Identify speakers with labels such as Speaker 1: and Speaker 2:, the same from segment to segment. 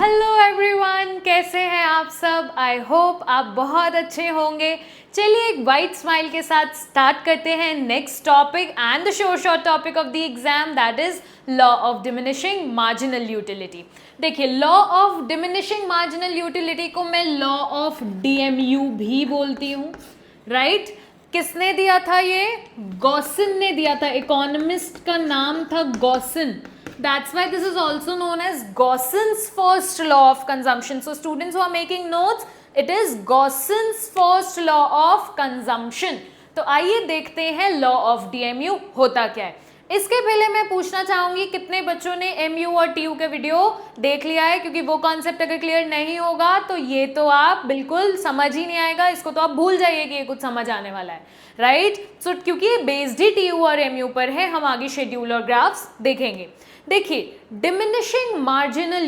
Speaker 1: Hello everyone, कैसे हैं आप सब। आई होप आप बहुत अच्छे होंगे। चलिए एक वाइट स्माइल के साथ स्टार्ट करते हैं next topic and the short topic of the exam, that is law of diminishing marginal utility. देखिए, law of diminishing marginal utility को मैं लॉ ऑफ डीएमयू भी बोलती हूँ, राइट। किसने दिया था ये? गॉसिन ने दिया था। इकोनॉमिस्ट का नाम था Gaussian. That's why this is also known as Gausson's first law of consumption. So students who are making notes, it is Gausson's first law of consumption. तो आइए देखते हैं लॉ ऑफ डीएमयू होता क्या है। इसके पहले मैं पूछना चाहूंगी कितने बच्चों ने एमयू और टीयू के वीडियो देख लिया है, क्योंकि वो कॉन्सेप्ट अगर क्लियर नहीं होगा तो ये तो आप बिल्कुल समझ ही नहीं आएगा, इसको तो आप भूल जाइए कि ये कुछ समझ आने वाला है, राइट। सो क्योंकि ये बेस्ड ही टीयू और एमयू पर है, हम आगे शेड्यूल और ग्राफ्स देखेंगे। देखिए, diminishing marginal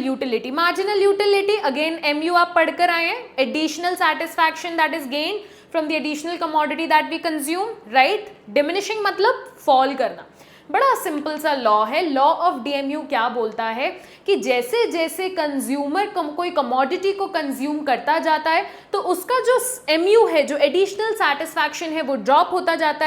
Speaker 1: utility again MU आप पढ़कर आए हैं, additional satisfaction that is gain from the additional commodity that we consume, right. Diminishing मतलब फॉल करना। बड़ा सिंपल सा लॉ है। लॉ ऑफ डीएमयू क्या बोलता है कि जैसे जैसे कंज्यूमर कोई कमोडिटी को कंज्यूम करता जाता है तो उसका जो एमयू है, जो एडिशनल सेटिस्फैक्शन है, वो ड्रॉप होता जाता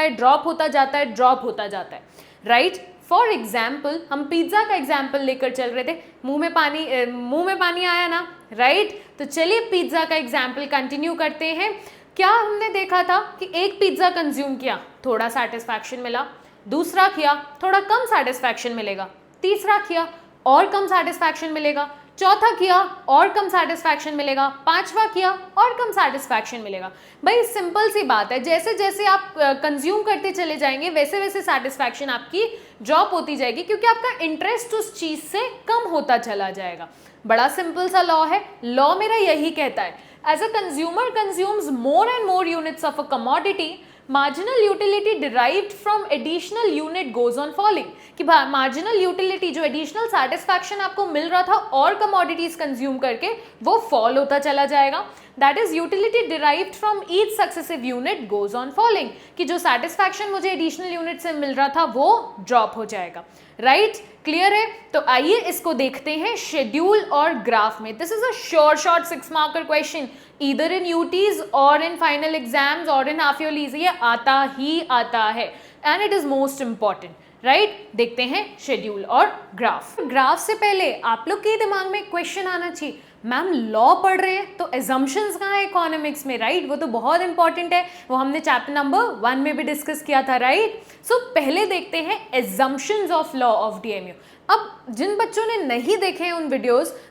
Speaker 1: है, राइट। फॉर एग्जाम्पल, हम पिज्जा का एग्जाम्पल लेकर चल रहे थे, मुंह में पानी आया ना, राइट। तो चलिए पिज्जा का एग्जाम्पल कंटिन्यू करते हैं। क्या हमने देखा था कि एक पिज्जा कंज्यूम किया, थोड़ा सेटिस्फैक्शन मिला, दूसरा किया, थोड़ा कम सेटिस्फैक्शन मिलेगा, तीसरा किया और कम सेटिस्फैक्शन मिलेगा, चौथा किया और कम सेटिस्फैक्शन मिलेगा, पांचवा किया और कम सेटिस्फैक्शन मिलेगा। भाई सिंपल सी बात है, जैसे जैसे आप कंज्यूम करते चले जाएंगे वैसे वैसे सेटिस्फैक्शन आपकी ड्रॉप होती जाएगी, क्योंकि आपका इंटरेस्ट उस चीज से कम होता चला जाएगा। बड़ा सिंपल सा लॉ है। लॉ मेरा यही कहता है, as a consumer consumes more and more units of a commodity, marginal utility derived from additional unit goes on falling. कि मार्जिनल यूटिलिटी, जो एडिशनल सेटिस्फैक्शन आपको मिल रहा था और कमोडिटीज कंज्यूम करके, वो फॉल होता चला जाएगा। That is utility derived from each successive unit goes on falling, कि जो सेटिस्फैक्शन मुझे एडिशनल यूनिट से मिल रहा था वो ड्रॉप हो जाएगा, राइट। क्लियर है? तो आइए इसको देखते हैं शेड्यूल और ग्राफ में। This is a short 6 marker question, either in UTs और इन फाइनल एग्जाम्स और इन हाफ ईयरलीज, ये आता ही आता है and it is most important, right. देखते हैं शेड्यूल और ग्राफ से पहले आप लोग के दिमाग में क्वेश्चन आना चाहिए, मैम लॉ पढ़ रहे हैं तो एजम्पशंस कहाँ है इकोनॉमिक्स में, राइट। वो तो बहुत इंपॉर्टेंट है, वो हमने चैप्टर नंबर 1 में भी डिस्कस किया था, राइट। सो पहले देखते हैं assumptions of law of DMU. अब जिन बच्चों ने नहीं देखे हैं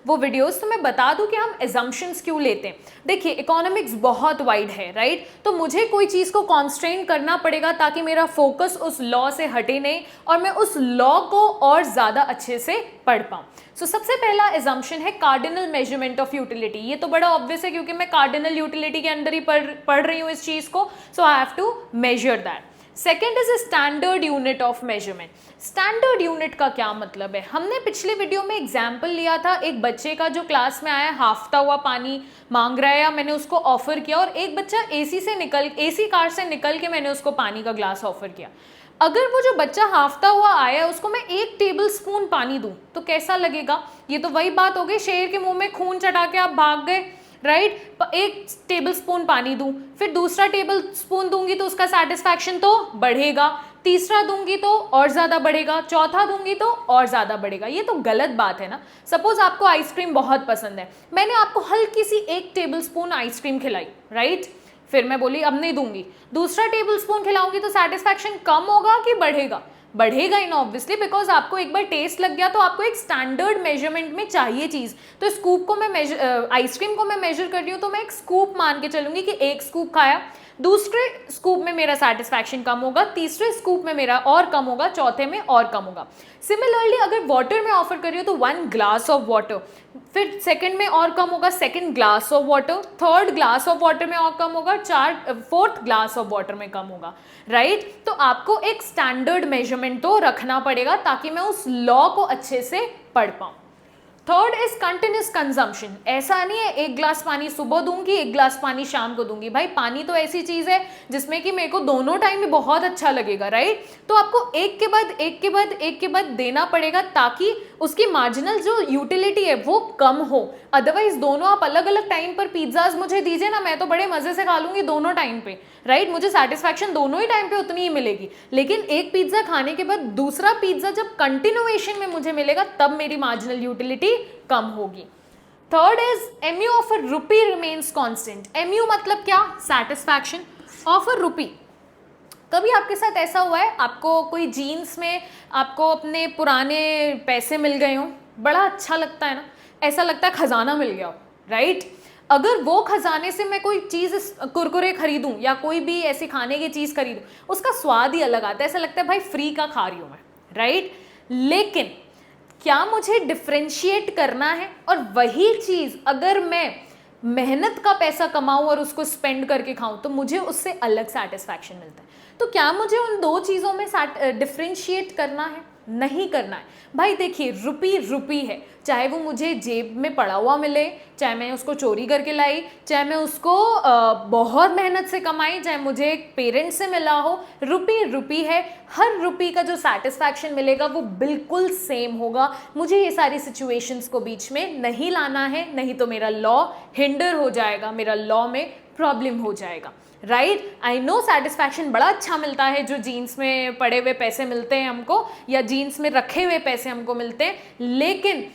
Speaker 1: वो वीडियोस तो मैं बता दूं कि हम एजम्पशंस क्यों लेते हैं। देखिए, इकोनॉमिक्स बहुत वाइड है, राइट। तो मुझे कोई चीज़ को कॉन्स्ट्रेन करना पड़ेगा ताकि मेरा फोकस उस लॉ से हटे नहीं और मैं उस लॉ को और ज़्यादा अच्छे से पढ़ पाऊँ। सो सबसे पहला एजम्पशन है कार्डिनल मेजरमेंट ऑफ यूटिलिटी। ये तो बड़ा ऑब्वियस है क्योंकि मैं कार्डिनल यूटिलिटी के अंदर ही पढ़ रही हूँ इस चीज़ को, so I have to measure that. Second is standard unit of measurement. Standard unit का क्या मतलब है? हमने पिछले वीडियो में एग्जाम्पल लिया था एक बच्चे का जो क्लास में आया, हाफता हुआ पानी मांग रहा है, या मैंने उसको ऑफर किया, और एक बच्चा एसी कार से निकल के मैंने उसको पानी का ग्लास ऑफर किया। अगर वो जो बच्चा हाफता हुआ आया उसको मैं 1 टेबल स्पून पानी दूं तो कैसा लगेगा? ये तो वही बात हो गई, शेर के मुंह में खून चटा के आप भाग गए, राइट। 1 टेबल स्पून पानी दूं, फिर दूसरा टेबल स्पून दूंगी तो उसका सेटिस्फैक्शन तो बढ़ेगा, तीसरा दूंगी तो और ज़्यादा बढ़ेगा, चौथा दूंगी तो और ज़्यादा बढ़ेगा। ये तो गलत बात है ना। सपोज आपको आइसक्रीम बहुत पसंद है, मैंने आपको हल्की सी 1 टेबल स्पून आइसक्रीम खिलाई, राइट। फिर मैं बोली अब नहीं दूंगी, दूसरा टेबल स्पून खिलाऊंगी तो सेटिस्फैक्शन कम होगा कि बढ़ेगा? बढ़ेगा ही ना, ऑब्वियसली, बिकॉज आपको एक बार टेस्ट लग गया तो आपको एक स्टैंडर्ड मेजरमेंट में चाहिए चीज़। तो स्कूप को मैं आइसक्रीम को मैं मेजर कर रही हूँ तो मैं एक स्कूप मान के चलूंगी कि 1 स्कूप खाया, दूसरे स्कूप में मेरा सेटिस्फैक्शन कम होगा, तीसरे स्कूप में मेरा और कम होगा, चौथे में और कम होगा। सिमिलरली अगर वाटर में ऑफर कर रही हो तो 1 ग्लास ऑफ वाटर, फिर सेकंड में और कम होगा, second glass of water, third glass of water में और कम होगा, फोर्थ ग्लास ऑफ वाटर में कम होगा, राइट। तो आपको एक स्टैंडर्ड मेजरमेंट तो रखना पड़ेगा ताकि मैं उस लॉ को अच्छे से पढ़ पाऊँ। Third is continuous consumption. ऐसा नहीं है 1 ग्लास पानी सुबह दूंगी, 1 ग्लास पानी शाम को दूंगी। भाई पानी तो ऐसी चीज है जिसमें कि मेरे को दोनों टाइम में बहुत अच्छा लगेगा, राइट। तो आपको एक के बाद देना पड़ेगा ताकि उसकी मार्जिनल जो यूटिलिटी है वो कम हो। अदरवाइज दोनों आप अलग अलग टाइम पर पिज्जाज मुझे दीजिए ना, मैं तो बड़े मजे से खा लूंगी दोनों टाइम पे, राइट। मुझे सेटिस्फैक्शन दोनों ही टाइम पे उतनी ही मिलेगी। लेकिन एक पिज्जा खाने के बाद दूसरा पिज्जा जब कंटिन्यूएशन में मुझे मिलेगा तब मेरी मार्जिनल यूटिलिटी कम होगी। Third is MU of a rupee remains constant. MU मतलब क्या? सेटिस्फैक्शन ऑफ अ रुपी। कभी आपके साथ ऐसा हुआ है, आपको कोई जीन्स में आपको अपने पुराने पैसे मिल गए हो, बड़ा अच्छा लगता है ना, ऐसा लगता है खजाना मिल गया हो, राइट। अगर वो खजाने से मैं कोई चीज़, कुरकुरे खरीदूं या कोई भी ऐसी खाने की चीज़ खरीदूं, उसका स्वाद ही अलग आता है, ऐसा लगता है भाई फ्री का खा रही हूं मैं, राइट। लेकिन क्या मुझे डिफ्रेंशिएट करना है, और वही चीज़ अगर मैं मेहनत का पैसा कमाऊं और उसको स्पेंड करके खाऊं तो मुझे उससे अलग सेटिस्फैक्शन मिलता है। तो क्या मुझे उन दो चीज़ों में डिफ्रेंशिएट करना है? नहीं करना है भाई। देखिए, रुपी रुपी है, चाहे वो मुझे जेब में पड़ा हुआ मिले, चाहे मैं उसको चोरी करके लाई, चाहे मैं उसको बहुत मेहनत से कमाई, चाहे मुझे एक पेरेंट से मिला हो, रुपी रुपी है। हर रुपी का जो सेटिस्फैक्शन मिलेगा वो बिल्कुल सेम होगा। मुझे ये सारी सिचुएशंस को बीच में नहीं लाना है, नहीं तो मेरा लॉ हिंडर हो जाएगा, मेरा लॉ में प्रॉब्लम हो जाएगा, राइट। आई नो सेटिस्फैक्शन बड़ा अच्छा मिलता है जो जीन्स में पड़े हुए पैसे मिलते हैं हमको, या जीन्स में रखे हुए पैसे हमको मिलते हैं, लेकिन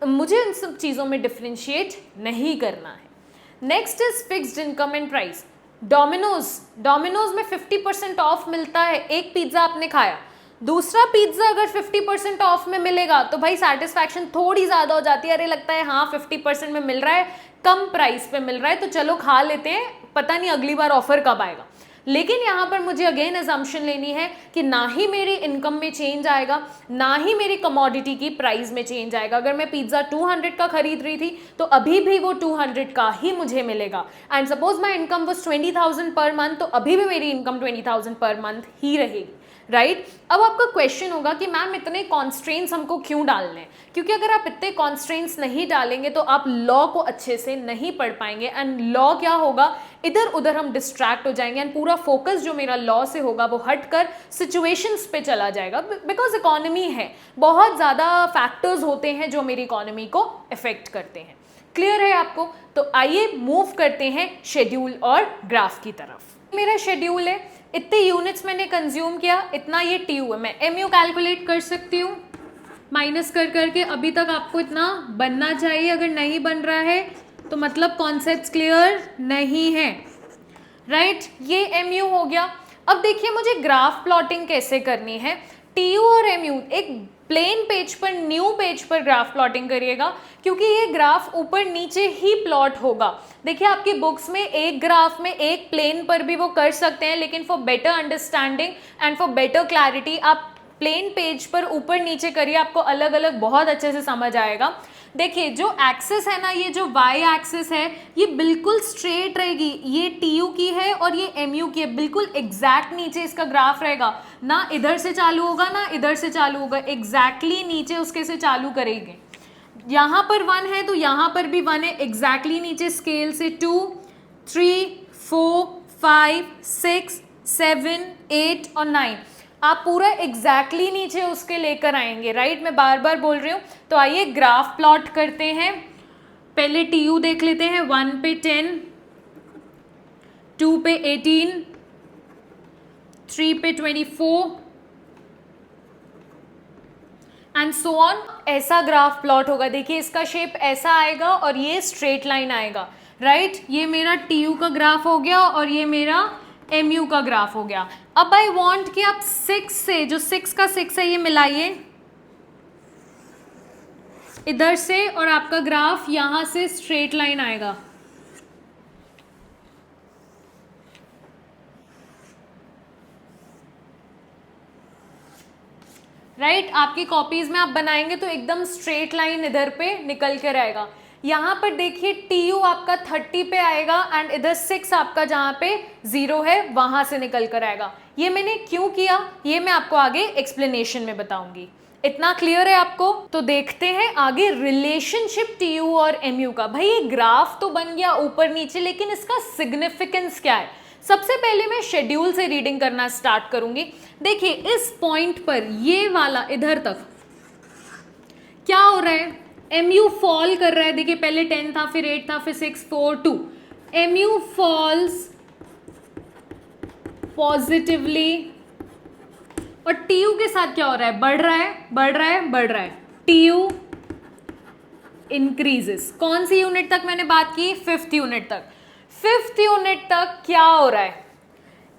Speaker 1: मुझे इन सब चीज़ों में डिफ्रेंशिएट नहीं करना है। Next is fixed income and price. Domino's में 50% ऑफ मिलता है। एक पिज्ज़ा आपने खाया, दूसरा पिज्ज़ा अगर 50% ऑफ में मिलेगा तो भाई सेटिस्फैक्शन थोड़ी ज़्यादा हो जाती है। अरे लगता है हाँ 50% में मिल रहा है, कम प्राइस पे मिल रहा है, तो चलो खा लेते हैं, पता नहीं अगली बार ऑफर कब आएगा। लेकिन यहाँ पर मुझे अगेन अजम्पशन लेनी है कि ना ही मेरी इनकम में चेंज आएगा, ना ही मेरी कमोडिटी की प्राइस में चेंज आएगा। अगर मैं पिज्ज़ा 200 का खरीद रही थी तो अभी भी वो 200 का ही मुझे मिलेगा। And suppose my income was 20,000 per month, तो अभी भी मेरी इनकम 20,000 पर मंथ ही रहेगी, राइट। अब आपका क्वेश्चन होगा कि मैम इतने कॉन्स्ट्रेंट्स हमको क्यों डालने हैं? क्योंकि अगर आप इतने कॉन्स्ट्रेंट्स नहीं डालेंगे तो आप लॉ को अच्छे से नहीं पढ़ पाएंगे, एंड लॉ क्या होगा, इधर उधर हम डिस्ट्रैक्ट हो जाएंगे, एंड पूरा फोकस जो मेरा लॉ से होगा वो हटकर सिचुएशंस पे चला जाएगा। बिकॉज इकोनॉमी है, बहुत ज़्यादा फैक्टर्स होते हैं जो मेरी इकोनॉमी को इफेक्ट करते हैं। क्लियर है आपको? तो आइए मूव करते हैं शेड्यूल और ग्राफ की तरफ। मेरा शेड्यूल है, इतने यूनिट्स मैंने कंज्यूम किया, इतना ये TU है। मैं MU कैलकुलेट कर सकती हूँ माइनस कर करके। अभी तक आपको इतना बनना चाहिए, अगर नहीं बन रहा है तो मतलब कॉन्सेप्ट्स क्लियर नहीं है, राइट। ये MU हो गया। अब देखिए मुझे ग्राफ प्लॉटिंग कैसे करनी है। TU और MU एक प्लेन पेज पर, न्यू पेज पर ग्राफ प्लॉटिंग करिएगा, क्योंकि ये ग्राफ ऊपर नीचे ही प्लॉट होगा। देखिए आपकी बुक्स में एक ग्राफ में एक प्लेन पर भी वो कर सकते हैं, लेकिन for better understanding and for better clarity आप प्लेन पेज पर ऊपर नीचे करिए, आपको अलग अलग बहुत अच्छे से समझ आएगा। देखिए जो एक्सिस है ना, ये जो y एक्सिस है ये बिल्कुल स्ट्रेट रहेगी, ये TU की है और ये MU की है, बिल्कुल एग्जैक्ट नीचे इसका ग्राफ रहेगा, ना इधर से चालू होगा ना इधर से चालू होगा, एग्जैक्टली नीचे उसके से चालू करेंगे। यहाँ पर 1 है तो यहाँ पर भी 1 है, एग्जैक्टली नीचे स्केल से 2, 3, 4, 5, 6, 7, 8 और 9 आप पूरा एग्जैक्टली नीचे उसके लेकर आएंगे, राइट। मैं बार बार बोल रही हूँ। तो आइए ग्राफ प्लॉट करते हैं। पहले TU देख लेते हैं। 1 पे 10, 2 पे 18, 3 पे 24 एंड सो ऑन। ऐसा ग्राफ प्लॉट होगा। देखिए इसका शेप ऐसा आएगा और ये स्ट्रेट लाइन आएगा, राइट। ये मेरा TU का ग्राफ हो गया और ये मेरा MU का ग्राफ हो गया। अब आई वांट कि आप 6 से, जो 6 का 6 है ये मिलाइए इधर से, और आपका ग्राफ यहां से स्ट्रेट लाइन आएगा, राइट। आपकी कॉपीज में आप बनाएंगे तो एकदम स्ट्रेट लाइन इधर पे निकल कर आएगा। यहाँ पर देखिए TU आपका 30 पे आएगा एंड इधर 6 आपका जहाँ पे 0 है वहां से निकल कर आएगा। ये मैंने क्यों किया ये मैं आपको आगे एक्सप्लेनेशन में बताऊंगी। इतना क्लियर है आपको? तो देखते हैं आगे रिलेशनशिप TU और MU का। भाई ये ग्राफ तो बन गया ऊपर नीचे, लेकिन इसका सिग्निफिकेंस क्या है? सबसे पहले मैं शेड्यूल से रीडिंग करना स्टार्ट करूंगी। देखिए इस पॉइंट पर ये वाला इधर तक क्या हो रहा है, MU फॉल कर रहा है, देखिए पहले 10 था, फिर 8 था, फिर 6 4 2, MU फॉल्स पॉजिटिवली, और TU के साथ क्या हो रहा है, बढ़ रहा है, बढ़ रहा है, बढ़ रहा है, TU इंक्रीजेस। कौन सी यूनिट तक मैंने बात की, 5th यूनिट तक। 5th यूनिट तक क्या हो रहा है,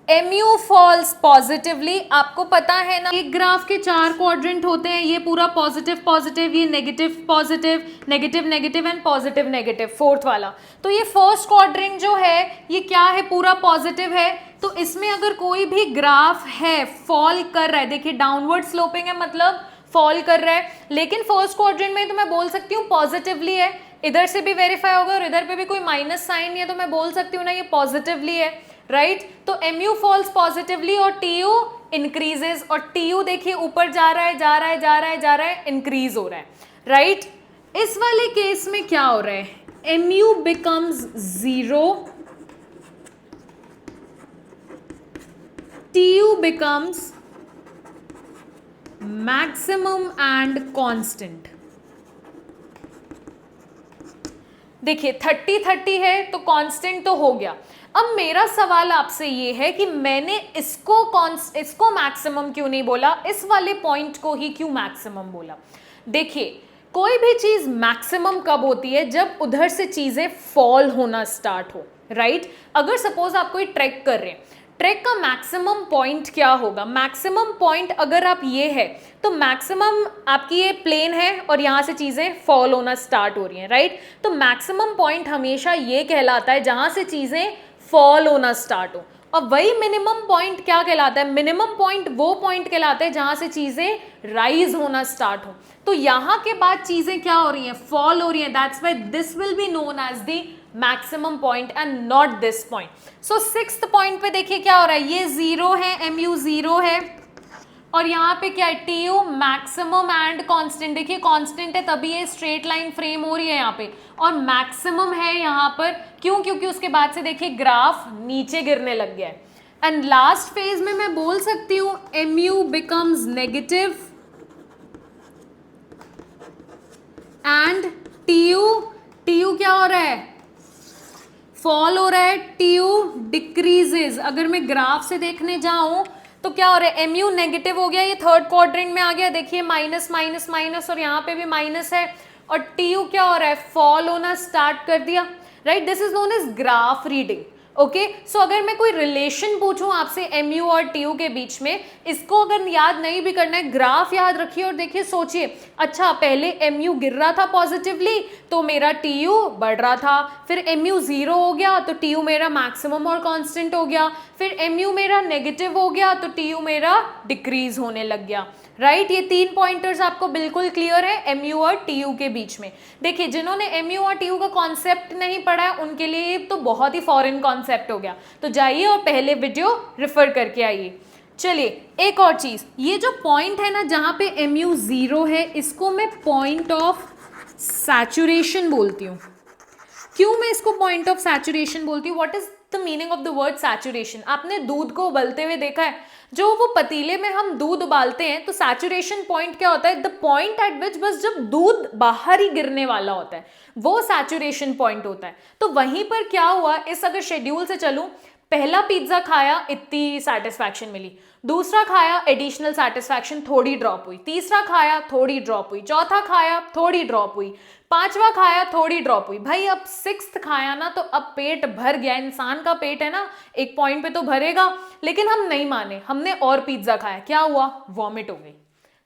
Speaker 1: MU फॉल्स पॉजिटिवली। आपको पता है ना, एक ग्राफ के 4 क्वाड्रेंट होते हैं, ये पूरा पॉजिटिव पॉजिटिव, ये negative positive, negative negative and positive negative, 4th वाला। तो ये फर्स्ट क्वाड्रेंट जो है ये क्या है, पूरा पॉजिटिव है। तो इसमें अगर कोई भी ग्राफ है फॉल कर रहा है, देखिए डाउनवर्ड स्लोपिंग है मतलब फॉल कर रहा है, लेकिन फर्स्ट क्वाड्रेंट में तो मैं बोल सकती हूँ पॉजिटिवली है, इधर से भी वेरीफाई होगा और इधर पे भी कोई माइनस साइन नहीं है, तो मैं बोल सकती हूँ ना ये पॉजिटिवली है, राइट। तो MU फॉल्स पॉजिटिवली और TU इंक्रीजेस, और TU देखिए ऊपर जा रहा है, जा रहा है, जा रहा है, जा रहा है, इंक्रीज हो रहा है, राइट। इस वाले केस में क्या हो रहा है, MU becomes 0, TU becomes maximum and constant। देखिए 30-30 है तो कांस्टेंट तो हो गया। अब मेरा सवाल आपसे ये है कि मैंने इसको मैक्सिमम क्यों नहीं बोला, इस वाले पॉइंट को ही क्यों मैक्सिमम बोला। देखिए कोई भी चीज मैक्सिमम कब होती है, जब उधर से चीजें फॉल होना स्टार्ट हो, राइट। अगर सपोज आप कोई ट्रैक कर रहे हैं, ट्रैक का मैक्सिमम पॉइंट क्या होगा, मैक्सिमम पॉइंट अगर आप ये है तो मैक्सिमम आपकी ये प्लेन है और यहाँ से चीज़ें फॉल होना स्टार्ट हो रही हैं, राइट। तो मैक्सिमम पॉइंट हमेशा ये कहलाता है जहाँ से चीज़ें फॉल होना स्टार्ट हो, और वही मिनिमम पॉइंट क्या कहलाता है, मिनिमम पॉइंट वो पॉइंट कहलाता है जहाँ से चीज़ें राइज होना स्टार्ट हो। तो यहाँ के बाद चीज़ें क्या हो रही हैं, फॉल हो रही हैं, that's why this will be known as the maximum point and not this point. So 6th point पे देखिए क्या हो रहा है, ये 0 है, MU 0 है, और यहाँ पे क्या है, TU मैक्सिमम एंड कांस्टेंट। देखिए कांस्टेंट है तभी ये स्ट्रेट लाइन फ्रेम हो रही है यहाँ पे, और मैक्सिमम है यहाँ पर, क्यों, क्योंकि उसके बाद से देखिए ग्राफ नीचे गिरने लग गया है। एंड लास्ट फेज में मैं बोल सकती हूँ MU becomes negative and TU क्या हो रहा है, फॉल हो रहा है, TU डिक्रीजेज। अगर मैं ग्राफ से देखने जाऊं तो क्या हो रहा है, MU नेगेटिव हो गया, ये 3rd क्वाड्रेंट में आ गया, देखिए माइनस माइनस माइनस, और यहाँ पे भी माइनस है, और TU क्या हो रहा है, फॉल होना स्टार्ट कर दिया, right. This is known as graph reading, okay. So अगर मैं कोई रिलेशन पूछूं आपसे MU और TU के बीच में, इसको अगर याद नहीं भी करना है, ग्राफ याद रखिए और देखिए सोचिए, अच्छा पहले MU गिर रहा था पॉजिटिवली तो मेरा TU बढ़ रहा था, फिर MU 0 हो गया तो TU मेरा मैक्सिमम और कांस्टेंट हो गया, फिर MU मेरा नेगेटिव हो गया तो TU मेरा डिक्रीज होने लग गया, राइट। ये 3 पॉइंटर्स आपको बिल्कुल क्लियर है MU और TU के बीच में। देखिए जिन्होंने MU और TU का कॉन्सेप्ट नहीं पढ़ा है उनके लिए तो बहुत ही फॉरेन कॉन्सेप्ट हो गया, तो जाइए और पहले वीडियो रेफर करके आइए। चलिए एक और चीज, ये जो पॉइंट है ना जहाँ पे MU 0 है, इसको मैं पॉइंट ऑफ सैचुरेशन बोलती हूँ। क्यों मैं इसको पॉइंट ऑफ सैचुरेशन बोलती हूँ, what is the meaning of the word saturation. आपने दूध को उबलते हुए देखा है, जो वो पतीले में हम दूध उबालते हैं तो सैचुरेशन पॉइंट क्या होता है, द पॉइंट एट विच बस जब दूध बाहर ही गिरने वाला होता है वो सैचुरेशन पॉइंट होता है। तो वहीं पर क्या हुआ, इस अगर शेड्यूल से चलूं, पहला पिज्जा खाया इतनी सेटिस्फैक्शन मिली, दूसरा खाया एडिशनल सेटिस्फैक्शन थोड़ी ड्रॉप हुई, तीसरा खाया थोड़ी ड्रॉप हुई, चौथा खाया थोड़ी ड्रॉप हुई, पांचवा खाया थोड़ी ड्रॉप हुई, भाई अब 6th खाया ना तो अब पेट भर गया। इंसान का पेट है ना एक पॉइंट पे तो भरेगा, लेकिन हम नहीं माने, हमने और पिज्जा खाया, क्या हुआ, वॉमिट हो गई,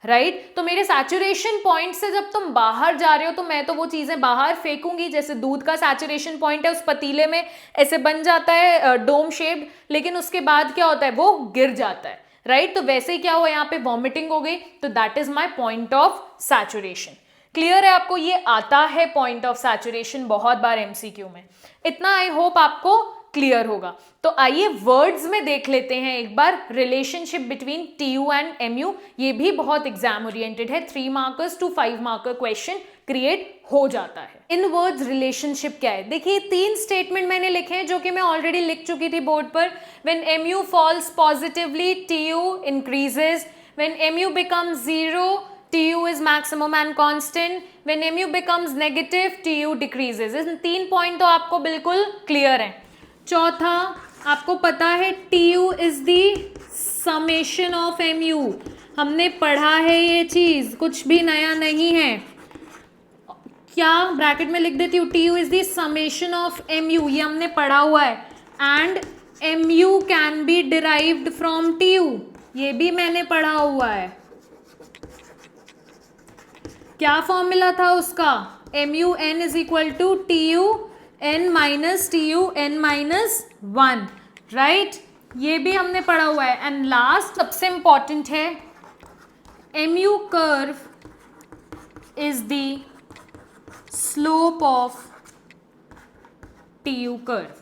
Speaker 1: राइट। तो मेरे सैचुरेशन पॉइंट से जब तुम बाहर जा रहे हो तो मैं तो वो चीजें बाहर फेंकूंगी, जैसे दूध का सैचुरेशन पॉइंट है उस पतीले में ऐसे बन जाता है डोम शेप्ड, लेकिन उसके बाद क्या होता है वो गिर जाता है, राइट। तो वैसे ही क्या हुआ, यहाँ पे वॉमिटिंग हो गई, तो that is my point of saturation. Clear है आपको, ये आता है पॉइंट ऑफ सैचुरेशन बहुत बार MCQ में, इतना आई होप आपको क्लियर होगा। तो आइए वर्ड्स में देख लेते हैं एक बार relationship between TU and MU, ये भी बहुत एग्जाम ओरिएंटेड है, 3 markers to 5 marker question create हो जाता है। इन वर्ड्स रिलेशनशिप क्या है, देखिए 3 स्टेटमेंट मैंने लिखे हैं जो कि मैं ऑलरेडी लिख चुकी थी बोर्ड पर। When MU falls positively TU increases, when MU becomes 0 TU is maximum and constant. When MU becomes negative, TU decreases. In 3 point तो आपको बिल्कुल क्लियर है. चौथा आपको पता है TU is the summation of MU. हमने पढ़ा है ये चीज, कुछ भी नया नहीं है. क्या ब्रैकेट में लिख देती हूँ, TU is the summation of MU, ये हमने पढ़ा हुआ है. And MU can be derived from TU, ये भी मैंने पढ़ा हुआ है. क्या फॉर्मूला था उसका, MUN is equal to TUN minus TUN minus 1, right. ये भी हमने पढ़ा हुआ है. एंड लास्ट सबसे इंपॉर्टेंट है, MU curve is the slope of TU curve.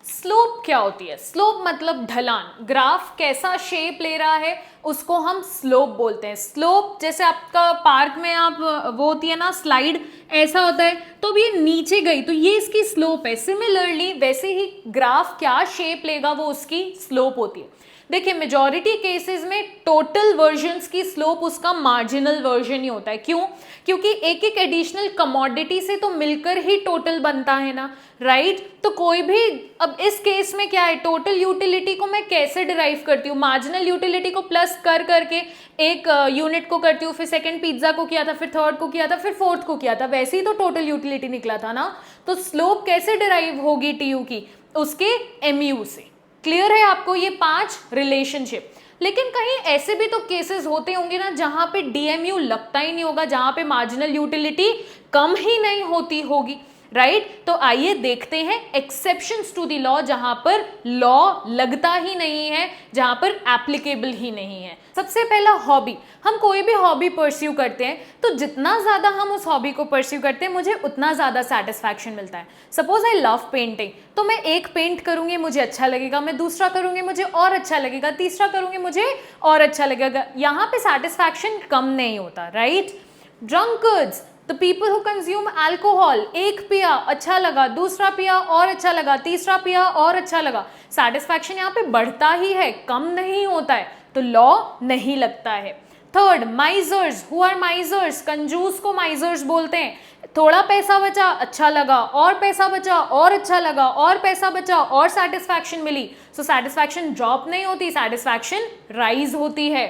Speaker 1: Slope क्या होती है? स्लोप मतलब ढलान. ग्राफ कैसा शेप ले रहा है उसको हम स्लोप बोलते हैं. स्लोप जैसे आपका पार्क में आप वो होती है ना स्लाइड, ऐसा होता है, तो अब ये नीचे गई तो ये इसकी स्लोप है. सिमिलरली वैसे ही ग्राफ क्या शेप लेगा वो उसकी स्लोप होती है. देखिए मेजॉरिटी केसेस में टोटल वर्जन्स की स्लोप उसका मार्जिनल वर्जन ही होता है. क्यों? क्योंकि एक एक एडिशनल कमोडिटी से तो मिलकर ही टोटल बनता है ना, राइट. तो कोई भी, अब इस केस में क्या है, टोटल यूटिलिटी को मैं कैसे डिराइव करती हूँ, मार्जिनल यूटिलिटी को प्लस कर करके एक यूनिट को करती हूँ, फिर सेकंड पिज्जा को किया था, फिर थर्ड को किया था, फिर फोर्थ को किया था, वैसे ही तो टोटल यूटिलिटी निकला था ना. तो स्लोप कैसे डिराइव होगी TU की, उसके MU से. क्लियर है आपको ये 5 रिलेशनशिप. लेकिन कहीं ऐसे भी तो केसेस होते होंगे ना जहां पे DMU लगता ही नहीं होगा, जहां पे मार्जिनल यूटिलिटी कम ही नहीं होती होगी, राइट. तो आइए देखते हैं एक्सेप्शंस टू द लॉ, जहां पर लॉ लगता ही नहीं है, जहां पर एप्लीकेबल ही नहीं है. सबसे पहला हॉबी. हम कोई भी हॉबी परस्यू करते हैं तो जितना ज़्यादा हम उस हॉबी को परस्यू करते हैं मुझे उतना ज़्यादा सेटिस्फैक्शन मिलता है. सपोज आई लव पेंटिंग, तो मैं एक पेंट करूँगी मुझे अच्छा लगेगा, मैं दूसरा करूँगी मुझे और अच्छा लगेगा, तीसरा करूँगी मुझे और अच्छा लगेगा. यहाँ पे सेटिस्फैक्शन कम नहीं होता, right. Drunkards, the people who consume alcohol, एक पिया अच्छा लगा, दूसरा पिया और अच्छा लगा, तीसरा पिया और अच्छा लगा. सेटिस्फैक्शन यहाँ पे बढ़ता ही है, कम नहीं होता है. तो लॉ नहीं लगता है. Third, misers. Who are misers? कंजूस को माइजर्स बोलते हैं. थोड़ा पैसा बचा अच्छा लगा, और पैसा बचा और अच्छा लगा, और पैसा बचा और सेटिस्फैक्शन मिली. सो सेटिस्फैक्शन ड्रॉप नहीं होती, सेटिस्फैक्शन राइज होती है.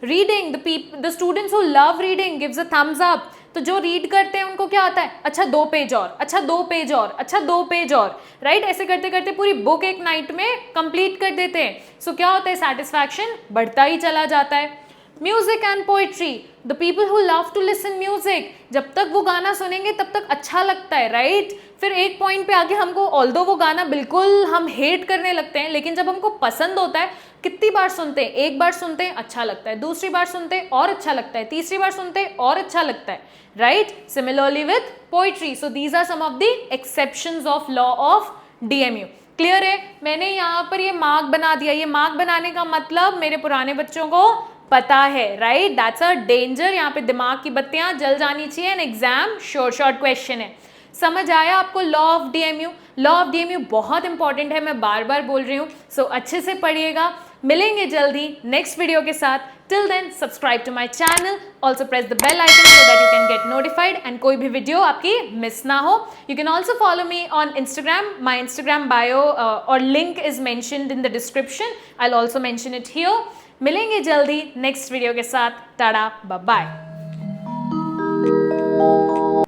Speaker 1: Reading, the students who love reading gives a thumbs up. तो जो रीड करते हैं उनको क्या आता है, अच्छा 2 पेज और, अच्छा 2 पेज और, अच्छा 2 पेज और, राइट. ऐसे करते करते पूरी बुक एक नाइट में कंप्लीट कर देते हैं. सो क्या होता है, सेटिस्फैक्शन बढ़ता ही चला जाता है. Music and poetry, the people who love to listen music, जब तक वो गाना सुनेंगे तब तक अच्छा लगता है, राइट. फिर एक पॉइंट पे आगे हमको ऑल्दो वो गाना बिल्कुल हम हेट करने लगते हैं, लेकिन जब हमको पसंद होता है, कितनी बार सुनते हैं, एक बार सुनते हैं अच्छा लगता है, दूसरी बार सुनते हैं और अच्छा लगता है, तीसरी बार सुनते हैं और अच्छा लगता है, right. Similarly with poetry. So these are some of the exceptions of law of DMU. Clear है? मैंने यहाँ पर ये मार्क बना दिया. ये मार्क बनाने का मतलब मेरे पुराने बच्चों को पता है, राइट. That's a danger. यहाँ पे दिमाग की बत्तियां जल जानी चाहिए. एन एग्जाम शॉर्ट क्वेश्चन है. समझ आया आपको law of DMU? Law of DMU बहुत इंपॉर्टेंट है, मैं बार बार बोल रही हूँ. सो अच्छे से पढ़िएगा. मिलेंगे जल्दी नेक्स्ट वीडियो के साथ. Till then subscribe to my channel. Also press the bell icon so that you can get notified and कोई भी वीडियो आपकी मिस ना हो. You can also follow me on Instagram. My Instagram bio और link is mentioned in the description. I will also mention it here. मिलेंगे जल्दी next video के साथ. Tata, bye bye.